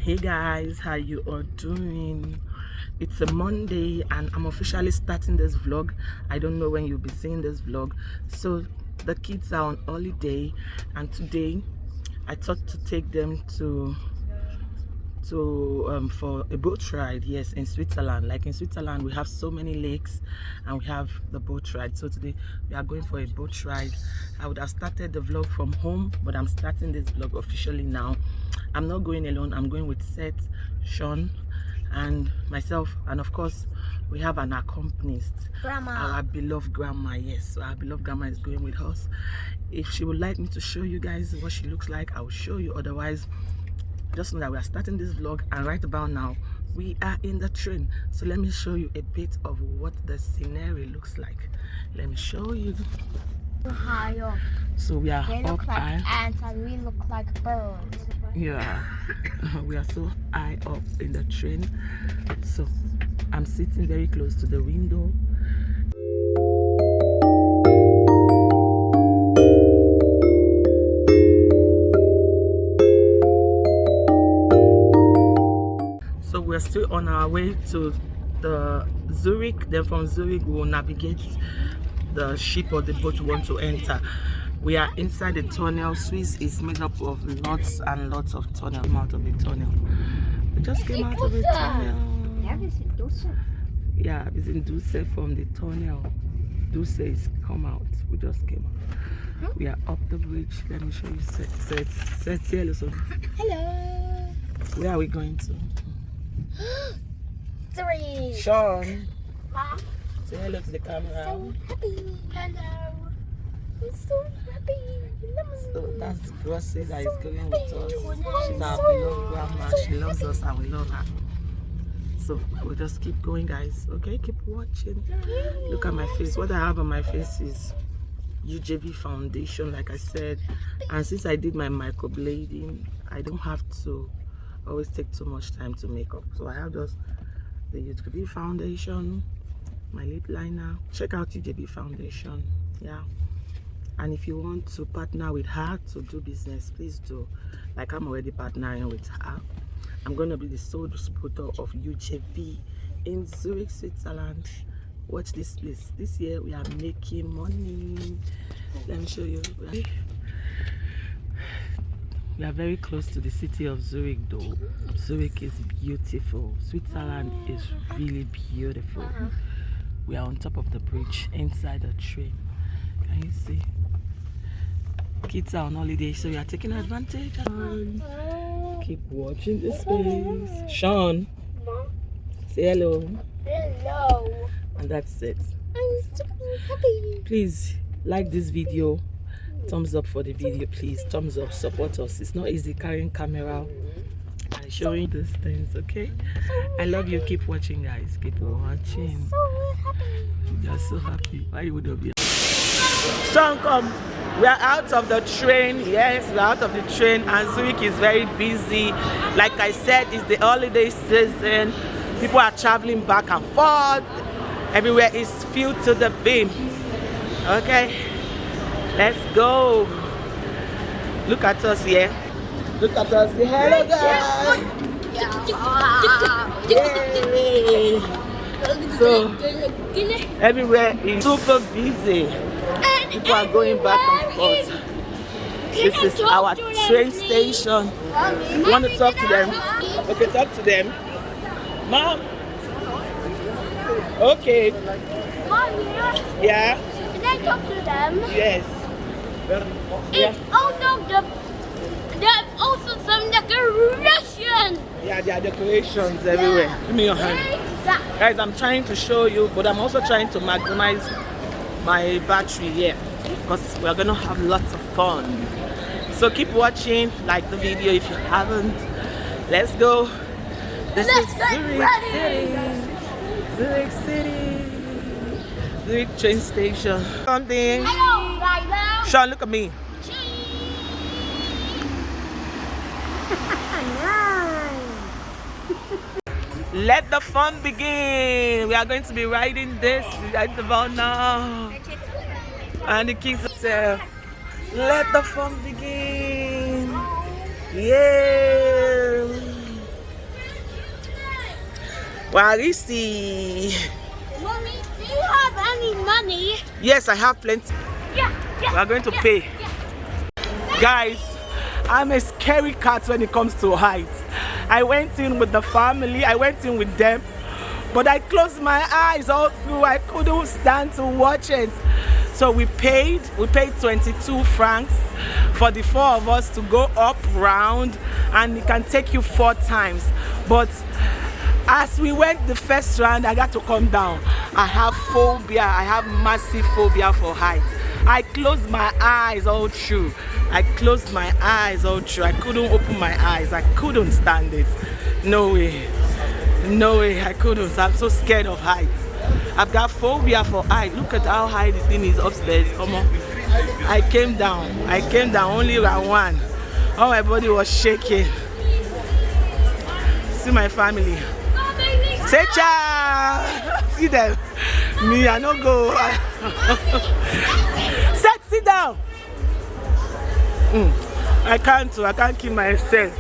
Hey guys, how you all doing? It's a Monday and I'm officially starting this vlog. I don't know when you'll be seeing this vlog. So the kids are on holiday and today I thought to take them for a boat ride. Yes, in Switzerland. Like in Switzerland we have so many lakes and we have the boat ride. So today we are going for a boat ride. I would have started the vlog from home, but I'm starting this vlog officially now. I'm not going alone. I'm going with Seth, Sean and myself, and of course we have an accompanist, grandma, our beloved grandma. Yes, so our beloved grandma is going with us. If she would like me to show you guys what she looks like, I will show you. Otherwise, just know that we are starting this vlog and right about now we are in the train. So let me show you a bit of what the scenery looks like. Let me show you. High up. So we are they look up like high. ants and we look like birds. Yeah, we are so high up in the train. So I'm sitting very close to the window. So we're still on our way to the Zurich. Then from Zurich we will navigate the ship or the boat we want to enter. We are inside the tunnel. Swiss is made up of lots and lots of tunnel. Out of the tunnel. We just came out of the tunnel. Yeah, it's in Duse from the tunnel. Duse is come out. We just came out. We are up the bridge. Let me show you. Set, hello. So. Hello. Where are we going to? Three. Sean. Mom. Say hello to the camera. So happy. Hello. I'm so happy. So that's the grocery that is going with us. She's our beloved grandma. She loves us and we love her. So we'll just keep going, guys. Okay, keep watching. Look at my face. What I have on my face is UJV foundation, like I said. And since I did my microblading, I don't have to always take too much time to make up. So I have just the UJV foundation, my lip liner. Check out UJV foundation. Yeah. And if you want to partner with her to do business, please do. Like I'm already partnering with her. I'm going to be the sole distributor of UJV in Zurich, Switzerland. Watch this place. This year we are making money. Let me show you. We are very close to the city of Zurich though. Zurich is beautiful. Switzerland is really beautiful. We are on top of the bridge inside the train. Can you see? Kids are on holiday, so we are taking advantage. Keep watching this space. Sean, say hello. Hello. And that's it. I'm so happy. Please like this video. Thumbs up for the video, please. Thumbs up, support us. It's not easy carrying camera and showing these things, okay? I love you. Keep watching, guys. Keep watching. So happy. You're so happy. Why you wouldn't be? Sean, come. We are out of the train. Yes, we're out of the train and Zurich is very busy. Like I said, it's the holiday season. People are traveling back and forth. Everywhere is filled to the brim. Okay, let's go. Look at us here. Look at us. Say hello, guys. Yay. So everywhere is super busy. People are going back and forth. This is our train station. You want to talk to them? Okay, talk to them. Mom. Okay. Mom, Yeah. can I talk to them? Yes. Yeah. It's also there's also some decoration. Yeah, there are decorations everywhere. Give me your hand. Guys, I'm trying to show you, but I'm also trying to maximize my battery here because we're gonna have lots of fun. So keep watching, like the video if you haven't. Let's go. This is Zurich City. Zurich City. Zurich train station. Something. Hello, Lila. Sean, look at me. Let the fun begin. We are going to be riding this right about now. And the kids say, let the fun begin. Yeah. Warisi. Mommy, do you have any money? Yes, I have plenty. Yeah. We are going to pay. Guys, I'm a scary cat when it comes to height. I went in with the family, I went in with them, but I closed my eyes all through. I couldn't stand to watch it. So we paid 22 francs for the 4 of us to go up round, and it can take you 4 times. But as we went the first round, I got to come down. I have phobia. I have massive phobia for height. I closed my eyes all through. I closed my eyes all through. I couldn't open my eyes. I couldn't stand it. No way. No way. I couldn't. I'm so scared of heights. I've got phobia for height. Look at how high the thing is upstairs. Come on. I came down. Only round 1. All my body was shaking. See my family. Say ciao. See them. Me, I no go. Sit down. I can't kill myself.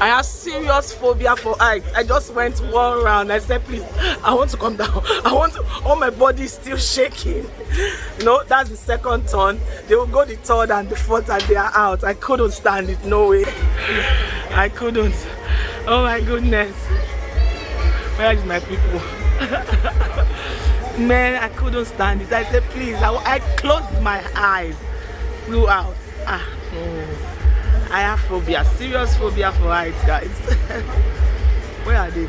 I have serious phobia for height. I just went 1 round. I said, please, I want to come down. All my body is still shaking. You know, that's the 2nd turn. They will go the 3rd and the 4th and they are out. I couldn't stand it. No way. I couldn't. Oh my goodness. Where is my people? Man, I couldn't stand it. I said, please. I closed my eyes. Flew out. I have phobia, serious phobia for height, guys. Where are they?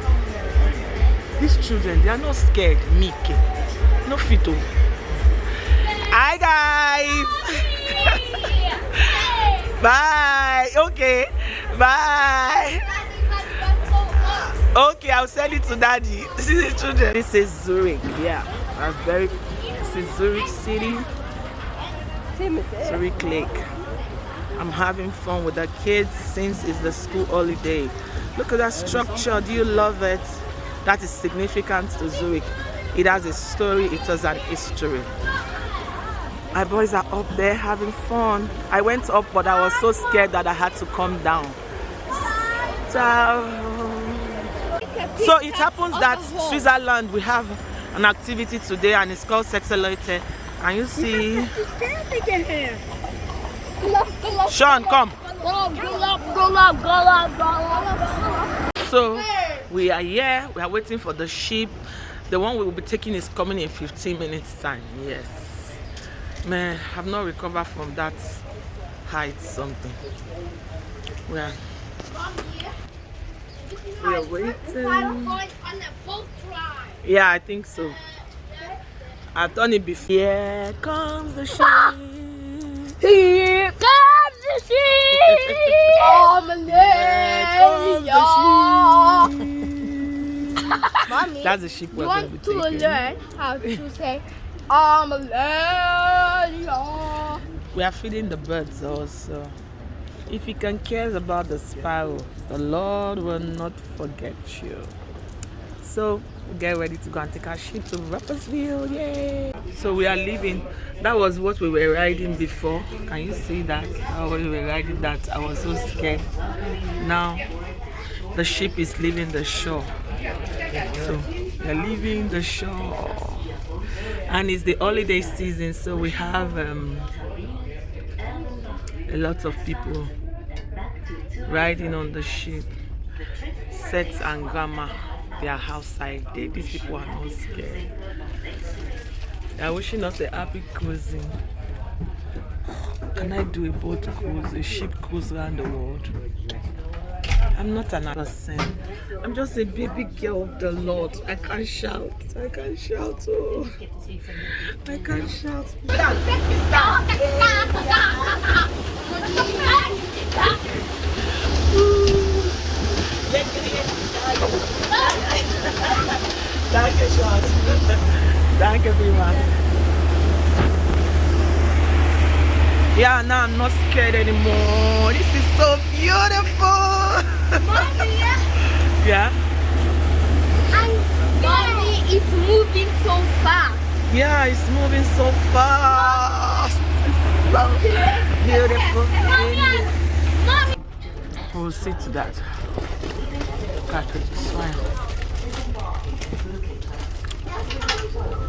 These children, they are not scared. Mickey, no fito. Hi guys. Bye. Okay. Bye. Okay, I'll send it to daddy. This is the children. This is Zurich. Yeah, this is Zurich City. Zurich Lake. I'm having fun with the kids since it's the school holiday. Look at that structure. Do you love it? That is significant to Zurich. It has a story. It has an history. My boys are up there having fun. I went up, but I was so scared that I had to come down. So it happens that Switzerland, we have an activity today and it's called Sexeloite. Can you see? Sean, come. So we are here. We are waiting for the ship. The one we will be taking is coming in 15 minutes time. Yes. Man, I've not recovered from that height something. We are waiting. Yeah, I think so. I've done it before. Here comes the ship. Here comes the ship. Mommy, that's the ship we're going to be taking. You want to learn how to say Amalia? We are feeding the birds also. If you can care about the sparrow, the Lord will not forget you. So get ready to go and take our ship to Rapperswil. Yay! So we are leaving. That was what we were riding before. Can you see that? How we were riding that? I was so scared. Now the ship is leaving the shore. So we are leaving the shore. And it's the holiday season, so we have a lot of people riding on the ship. Sets and grandma, they are outside there. These people are not scared. They are wishing us a happy cruising. Can I do a boat cruise, a ship cruise around the world? I'm not an person. I'm just a baby girl of the Lord. I can't shout. I can't shout. Oh, I can't shout. Danke, Schatz. Danke, everyone. Yeah, now I'm not scared anymore. This is so beautiful. Mommy, Yeah? Mommy, it's moving so fast. Yeah, it's moving so fast. So beautiful. Mommy. We'll see to that. catch with this one.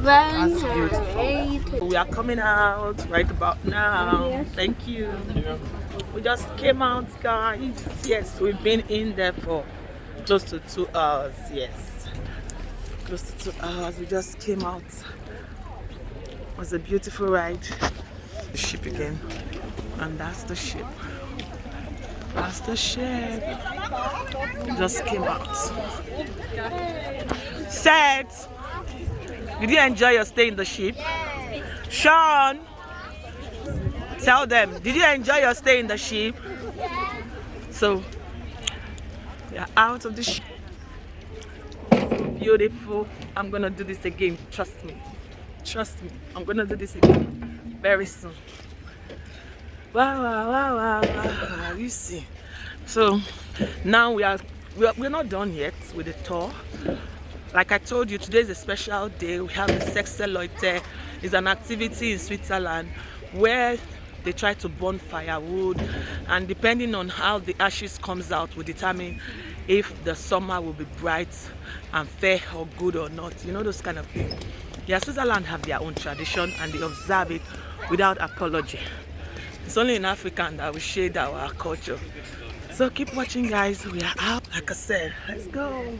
That's beautiful. We are coming out right about now. Yes. Thank you. We just came out, guys. Yes, we've been in there for close to 2 hours. Yes, close to 2 hours. We just came out. It was a beautiful ride. The ship again, and that's the ship. That's the ship. Just came out. Set. Did you enjoy your stay in the ship? Yes. Sean, tell them, did you enjoy your stay in the ship? Yes. So, we are out of the ship. Beautiful. I'm gonna do this again. Trust me. Trust me. I'm gonna do this again very soon. Wow, wow, wow, wow, wow. You see. So now we're not done yet with the tour. Like I told you, today is a special day. We have the Sechsel-Leute. It's an activity in Switzerland where they try to burn firewood, and depending on how the ashes comes out will determine if the summer will be bright and fair or good or not. You know, those kind of things. Yeah, Switzerland have their own tradition and they observe it without apology. It's only in Africa that we shade our culture. So keep watching, guys. We are out. Like I said, let's go.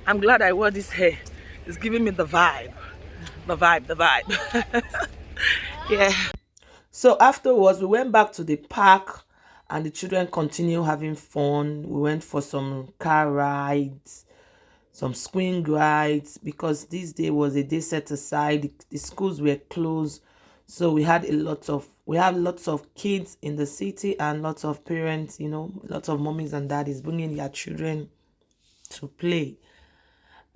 I'm glad I wore this hair. It's giving me the vibe. The vibe. Yeah. So afterwards, we went back to the park and the children continue having fun. We went for some car rides, some swing rides, because this day was a day set aside. The schools were closed. So we have lots of kids in the city and lots of parents, you know, lots of mommies and daddies bringing their children to play.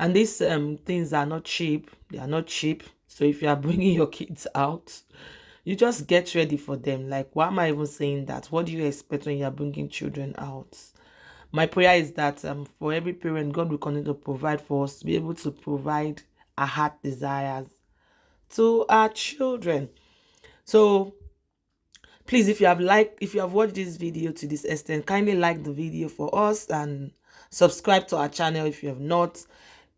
And these things are not cheap. They are not cheap. So if you are bringing your kids out, you just get ready for them. Like, why am I even saying that? What do you expect when you are bringing children out? My prayer is that for every parent, God will continue to provide for us to be able to provide our heart desires to our children. So please, if you have watched this video to this extent, kindly like the video for us and subscribe to our channel if you have not.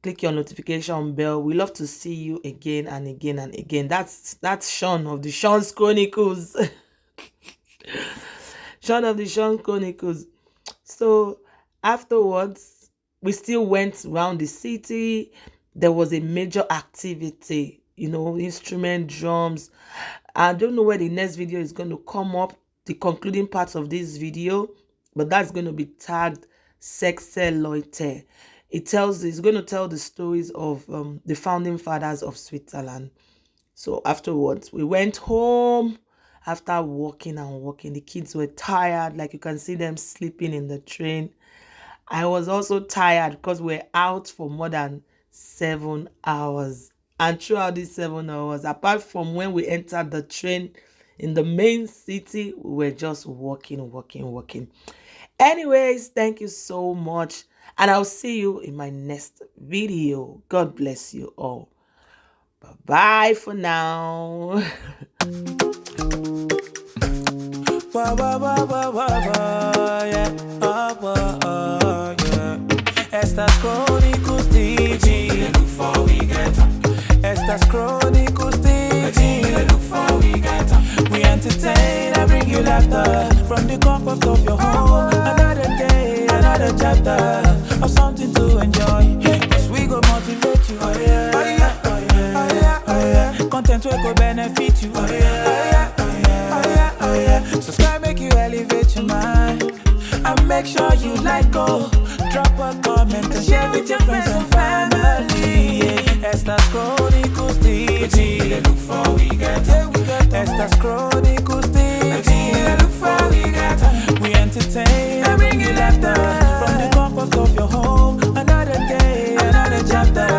Click your notification bell. We love to see you again and again and again. That's Sean of the Sean's Chronicles. Sean of the Sean Chronicles. So afterwards, we still went around the city. There was a major activity, you know, instrument, drums. I don't know where the next video is going to come up, the concluding part of this video, but that's going to be tagged Sechsel-Leute. It's going to tell the stories of the founding fathers of Switzerland. So afterwards, we went home after walking and walking. The kids were tired, like you can see them sleeping in the train. I was also tired because we're out for more than 7 hours. And throughout these 7 hours, apart from when we entered the train in the main city, we were just walking. Anyways, thank you so much. And I'll see you in my next video. God bless you all. Bye-bye for now. Estas Chronicles TV. Look for we get Estas Chronicles TV. Look for we get we entertain and bring you laughter from the comfort of your home. Another day, another chapter of something to enjoy. Cause we go motivate you. Oh yeah, oh yeah, oh yeah, oh yeah, oh yeah. Content will go benefit you. Oh yeah, oh yeah, oh yeah, oh yeah, oh yeah. Subscribe, make you elevate your mind. And make sure you like, go. Drop a comment and share with your friends and family. Estas Chronicles TV. Look for we get Estas Chronicles TV. Look for we get we entertain and bring you laughter from the comfort of your home. Another day, another chapter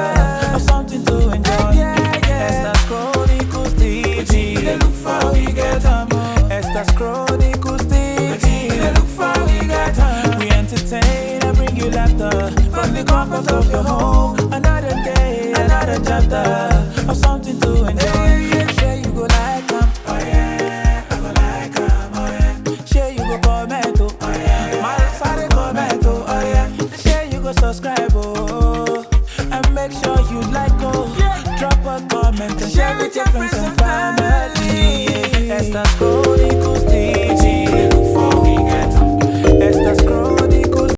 of something to enjoy. Estas Chronicles TV. Look for we get Estas Chronicles TV. Look for we get we entertain and bring you laughter from the comfort of your home. Another day, another chapter of something to enjoy. Share you go like them. Oh yeah, I go like them. Oh yeah. Share you go comment. Oh yeah, my side comment. Oh yeah. subscribe, oh. And make sure you like, oh. Drop a comment and share with your friends and family. Esther's